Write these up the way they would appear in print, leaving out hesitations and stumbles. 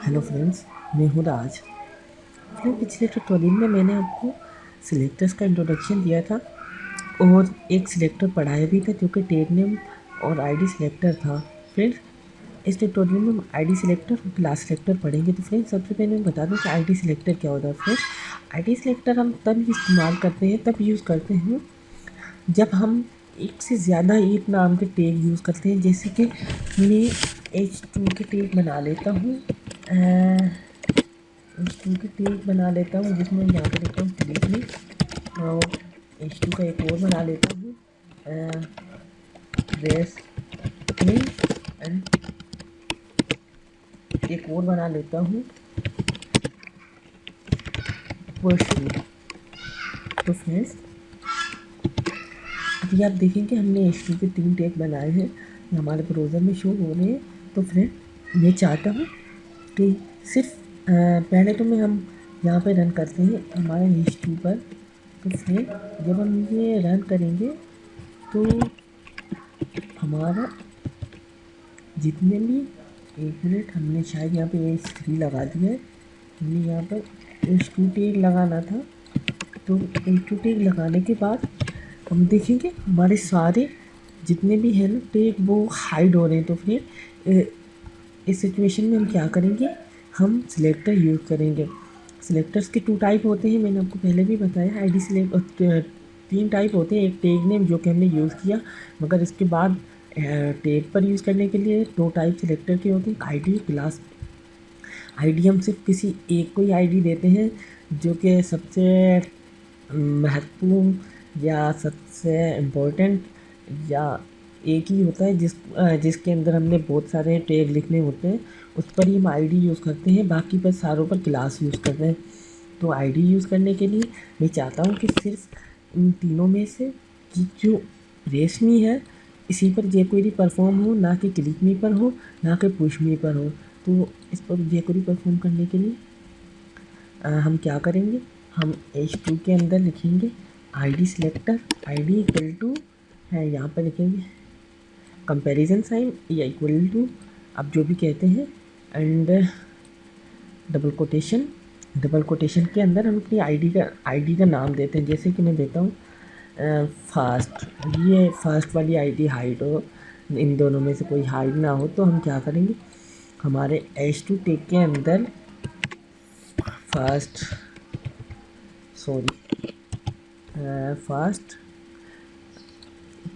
Hello friends, मैं हूँ राज। Friend, पिछले ट्यूटोरियल में मैंने आपको सिलेक्टर्स का इंट्रोडक्शन दिया था और एक सिलेक्टर पढ़ाया भी था जो कि टैग नेम और आईडी सिलेक्टर था। फ्रेंड्स, इस ट्यूटोरियल में हम आईडी सिलेक्टर और क्लास सिलेक्टर पढ़ेंगे। तो फ्रेंड्स, सबसे पहले मैं बता दूं कि आईडी सिलेक्टर क्या होता है। फ्रेंड्स, आईडी सिलेक्टर हम तब इस्तेमाल करते हैं, तब यूज़ करते हैं जब हम एक से ज़्यादा एक नाम के टैग यूज़ करते हैं। जैसे कि मैं H2 के टैग बना लेता हूँ, H2 के टैग बना लेता हूँ जिसमें यहाँ पे लिखता हूँ क्लिक में, और H2 का एक और बना लेता हूँ रेस में, एंड एक और बना लेता हूँ वर्ड। तो फ्रेंड्स, अभी आप देखेंगे हमने H2 के 3 टैग बनाए हैं, हमारे ब्राउज़र में शो हो रहे हैं। तो फ्रेंड, मैं चाहता हूँ कि सिर्फ पहले तो मैं हम यहाँ पे रन करते हैं हमारे H2 पर। तो फ्रेंड, जब हम ये रन करेंगे तो हमारा जितने भी, एक मिनट, हमने शायद यहाँ पे H3 लगा दिया है, हमने यहाँ पर H2 टैग लगाना था। तो H2 टैग लगाने के बाद हम देखेंगे हमारे सारे जितने भी हैं ना टैग वो हाइड हो रहे हैं। तो फिर इस सिचुएशन में हम क्या करेंगे, हम सिलेक्टर यूज़ करेंगे। सिलेक्टर्स के 2 टाइप होते हैं, मैंने आपको पहले भी बताया। आईडी सिलेक्ट 3 टाइप होते हैं। एक टैग नेम जो कि हमने यूज़ किया, मगर इसके बाद टैग पर यूज़ करने के लिए 2 टाइप सिलेक्टर के होते हैं, आईडी, क्लास। आईडी हम सिर्फ किसी एक को ही आईडी देते हैं जो कि सबसे महत्वपूर्ण या सबसे इम्पोर्टेंट या एक ही होता है जिसके अंदर हमने बहुत सारे टैग लिखने होते हैं, उस पर ही हम आईडी यूज़ करते हैं। बाकी पर सारों पर क्लास यूज़ करते हैं। तो आईडी यूज़ करने के लिए मैं चाहता हूँ कि सिर्फ इन तीनों में से कि जो रेशमी है इसी पर जेक्वेरी परफॉर्म हो, ना कि क्लिक मी पर हो, ना कि पुश मी पर हो। तो इस पर जेक्वेरी परफॉर्म करने के लिए हम क्या करेंगे, हम H2 के अंदर लिखेंगे ID selector, ID equal to है, यहाँ पर लिखेंगे कंपैरिजन साइन या इक्वल टू, आप जो भी कहते हैं, एंड डबल कोटेशन के अंदर हम अपनी आईडी का नाम देते हैं। जैसे कि मैं देता हूँ फास्ट, ये फर्स्ट वाली आईडी हाइड हो, इन दोनों में से कोई हाइड ना हो। तो हम क्या करेंगे, हमारे H2 टैग के अंदर फास्ट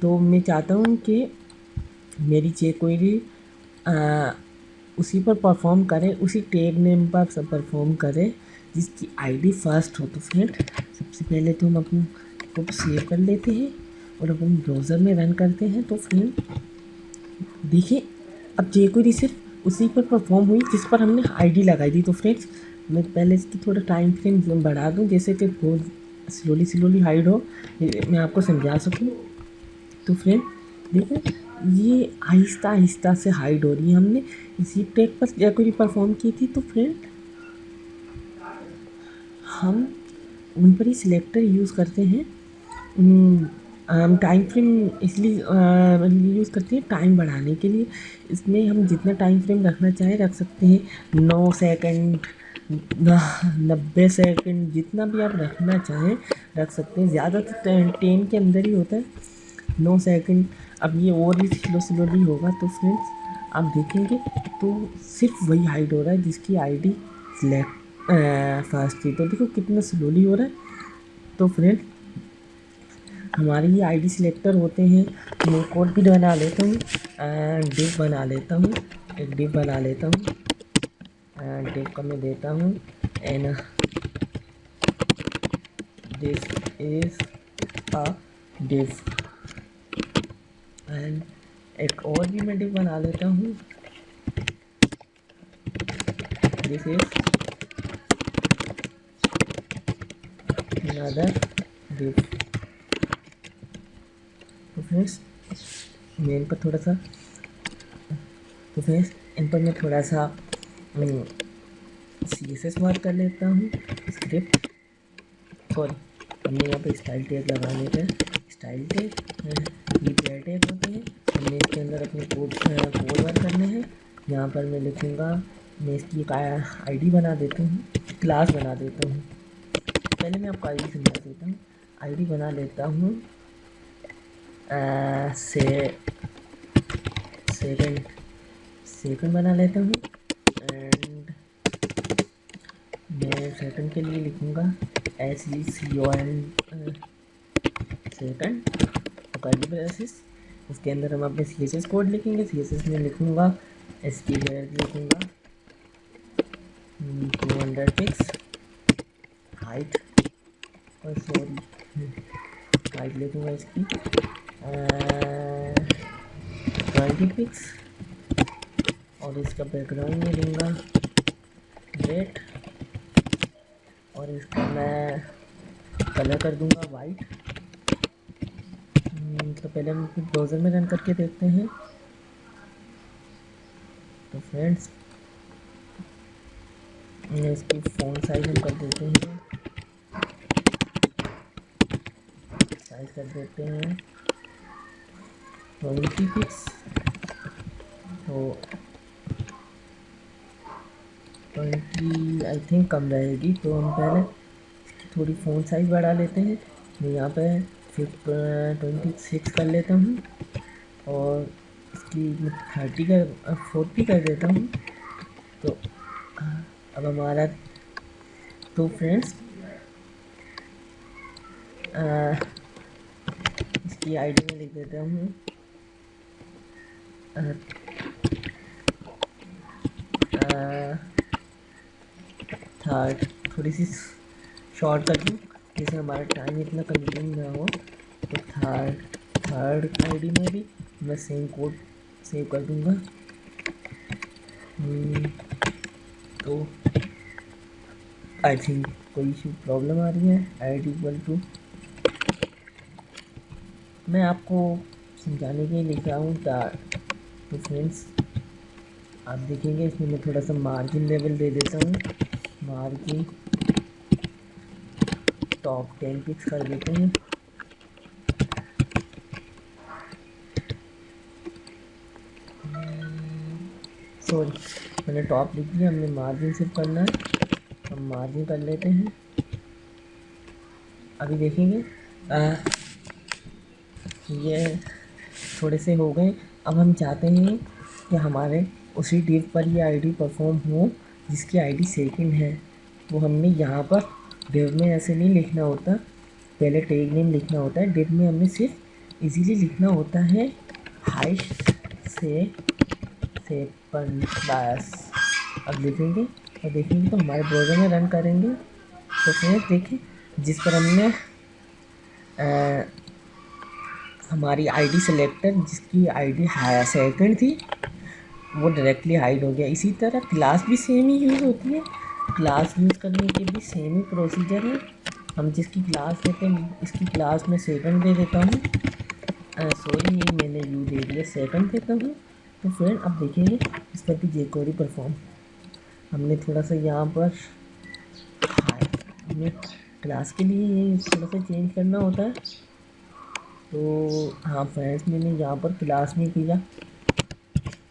तो मैं चाहता हूँ कि मेरी जेक्वेरी उसी पर परफॉर्म करे, उसी टैग नेम पर सब परफॉर्म करे जिसकी आईडी फर्स्ट हो। तो फ्रेंड, सबसे पहले तो हम अपने को सेव कर लेते हैं और अपने ब्राउज़र में रन करते हैं। तो फ्रेंड देखिए, अब जेक्वेरी सिर्फ उसी पर परफॉर्म हुई जिस पर हमने आईडी लगाई थी। तो फ्रेंड्स, मैं पहले इसकी थोड़ा टाइम फ्रेम बढ़ा दूँ जैसे कि बहुत स्लोली हाइड हो, मैं आपको समझा सकूँ। तो फ्रेंड देखिए, ये आहिस्ता आहिस्ता से हाइड हो रही है। हमने इसी टैग पर जेक्वेरी परफॉर्म की थी। तो फ्रेंड, हम उन पर ही सिलेक्टर यूज़ करते हैं। हम टाइम फ्रेम इसलिए यूज़ करते हैं टाइम बढ़ाने के लिए। इसमें हम जितना टाइम फ्रेम रखना चाहें रख सकते हैं, 9 सेकंड, 90 सेकंड, जितना भी आप रखना चाहें रख सकते हैं। ज़्यादा तो 10 के अंदर ही होता है, 9 सेकंड। अब ये और भी स्लोली होगा। तो फ्रेंड्स, आप देखेंगे तो सिर्फ वही हाइड हो रहा है जिसकी आईडी सिलेक्ट फर्स्ट थी। तो देखो कितना स्लोली हो रहा है। तो फ्रेंड, हमारे ये आईडी सिलेक्टर होते हैं। मैं कोड भी बना लेता हूँ, डिव बना लेता हूँ, एक डिव बना लेता हूँ। डिव का मैं देता हूँ and this is a div, and एक और भी मैं डिव बना लेता हूँ, दिस इज अनदर डिव। तो फ्रेंड्स, मैं इन पर थोड़ा सा CSS वर्क कर लेता हूँ, स्क्रिप्ट। सॉरी, हमने यहाँ पे स्टाइल टैग लगाने का, स्टाइल टैग ये टैग होते हैं। हमने इसके अंदर अपने कोड वर्क करने हैं। यहाँ पर मैं लिखूँगा मैं इसकी एक आईडी बना देता हूँ, क्लास बना देता हूँ। पहले मैं आपको आईडी समझा देता हूँ। आईडी बना लेता हूँ सेकंड सेकंड बना लेता हूँ। एंड मैं सेकंड के लिए लिखूँगा SECON सेकंड और कर्ली ब्रेसेस। इसके अंदर हम अपने CSS कोड लिखेंगे। CSS में लिखूँगा लिखूँगा 200 पिक्स हाइट, और सॉरी हाइट लिखूँगा इसकी 20 पिक्स, और इसका बैकग्राउंड में दूँगा रेड, और इसका मैं कलर कर दूँगा वाइट। तो पहले हम ब्राउज़र में रन करके देखते हैं। तो फ्रेंड्स इसकी फ़ॉन्ट साइज हम कर देते हैं, साइज कर देते हैं 20 पिक्स। तो 20 आई थिंक कम रहेगी, तो हम पहले थोड़ी फ़ॉन्ट साइज़ बढ़ा लेते हैं। मैं यहाँ पे 26 कर लेता हूँ, और इसकी 30 का 40 कर देता हूँ। तो अब हमारा, तो फ्रेंड्स इसकी आईडी में लिख देता हूँ थर्ड, थोड़ी सी शॉर्ट कर दूँ जिससे हमारा टाइम इतना कंज्यूम ना हो। तो थर्ड आईडी में भी मैं सेम कोड सेव कर दूँगा। तो आई थिंक कोई इशू प्रॉब्लम आ रही है। आईडी इक्वल टू, मैं आपको समझाने के लिए लिख रहा हूँ। तो फ्रेंड्स आप देखेंगे इसमें मैं थोड़ा सा मार्जिन लेवल दे देता हूँ। मार्जिन टॉप 10 पिक्स कर देते हैं। सॉरी, मैंने टॉप लिख दिया, हमने मार्जिन सिर्फ करना है। हम मार्जिन कर लेते हैं। अभी देखेंगे ये थोड़े से हो गए। अब हम चाहते हैं कि हमारे उसी डिव पर ये आईडी परफॉर्म हो जिसकी आईडी सेकंड है। वो हमने यहाँ पर डिव में ऐसे नहीं लिखना होता, पहले टैग नेम लिखना होता है। डिव में हमने सिर्फ इजीली लिखना होता है हाइस्ट से सेकंड बस। अब लिखेंगे और देखेंगे तो हमारे ब्राउज़र में रन करेंगे तो फिर देखिए जिस पर हमने हमारी आईडी सेलेक्टर जिसकी आईडी सेकंड थी वो डायरेक्टली हाइड हो गया। इसी तरह क्लास भी सेम ही यूज़ होती है। क्लास यूज़ करने के भी सेम ही प्रोसीजर है। हम जिसकी क्लास लेते हैं इसकी क्लास में सेकंड दे देता हूँ, सॉरी मैंने यू दे दिया, सेकंड देता हूँ। तो फिर अब देखेंगे इस पर भी jQuery परफॉर्म। हमने थोड़ा सा यहाँ पर हमें क्लास के लिए ये थोड़ा सा चेंज करना होता है। तो हाँ फ्रेंड्स मैंने यहाँ पर क्लास नहीं किया।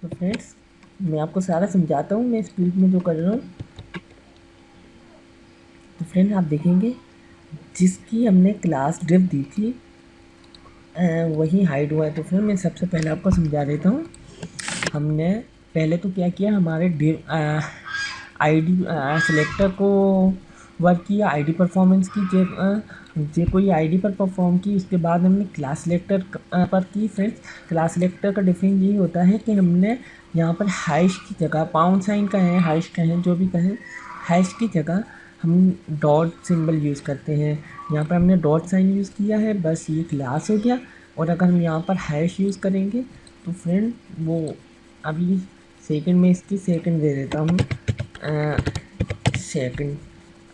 तो फ्रेंड्स मैं आपको सारा समझाता हूँ मैं स्पीड में जो कर रहा हूँ। तो फ्रेंड आप देखेंगे जिसकी हमने क्लास डिव दी थी वही हाइड हुआ है। तो फिर मैं सबसे पहले आपको समझा देता हूँ। हमने पहले तो क्या किया, हमारे डिव आईडी सेलेक्टर को वर्क किया, आईडी परफॉर्मेंस की जे कोई आईडी पर परफॉर्म की। उसके बाद हमने क्लास सेलेक्टर पर की। फ्रेंड्स क्लास सेलेक्टर का डिफरेंस यही होता है कि हमने यहाँ पर हैश की जगह पाउंड साइन का है, हैश कहें जो भी कहें, हैश की जगह हम डॉट सिंबल यूज़ करते हैं। यहाँ पर हमने डॉट साइन यूज़ किया है, बस ये क्लास हो गया। और अगर हम यहाँ पर हैश यूज़ करेंगे तो फ्रेंड वो अभी सेकंड में इसकी सेकंड दे देता हूँ सेकंड।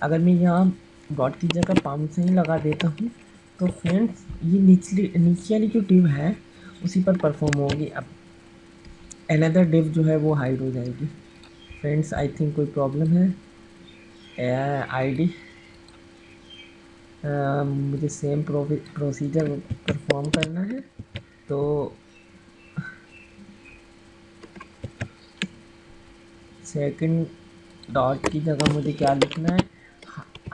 अगर मैं यहाँ डॉट की जगह पाउंड साइन लगा देता हूँ तो फ्रेंड्स ये नीचे वाली जो डिव है उसी पर परफॉर्म होगी। अब अनदर डिव जो है वो हाइड हो जाएगी। फ्रेंड्स आई थिंक कोई प्रॉब्लम है। आईडी मुझे सेम प्रोसीजर परफॉर्म करना है। तो सेकंड डॉट की जगह मुझे क्या लिखना है,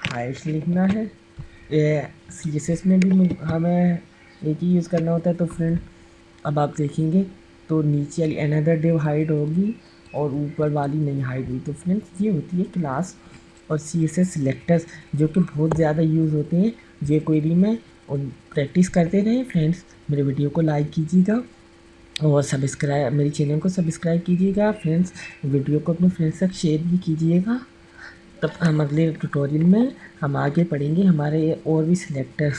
हाइट लिखना है। CSS में भी हमें एक ही यूज़ करना होता है। तो फ्रेंड अब आप देखेंगे तो नीचे वाली अनदर डिव हाइट होगी और ऊपर वाली नहीं हाइट हुई। तो फ्रेंड्स ये होती है क्लास और CSS सिलेक्टर्स, जो कि बहुत ज़्यादा यूज़ होते हैं jQuery में। और प्रैक्टिस करते रहें फ्रेंड्स। मेरे वीडियो को लाइक कीजिएगा और सब्सक्राइब, मेरे चैनल को सब्सक्राइब कीजिएगा फ्रेंड्स। वीडियो को अपने फ्रेंड्स तक शेयर भी कीजिएगा। तब हम अगले ट्यूटोरियल में हम आगे पढ़ेंगे हमारे और भी सिलेक्टर्स।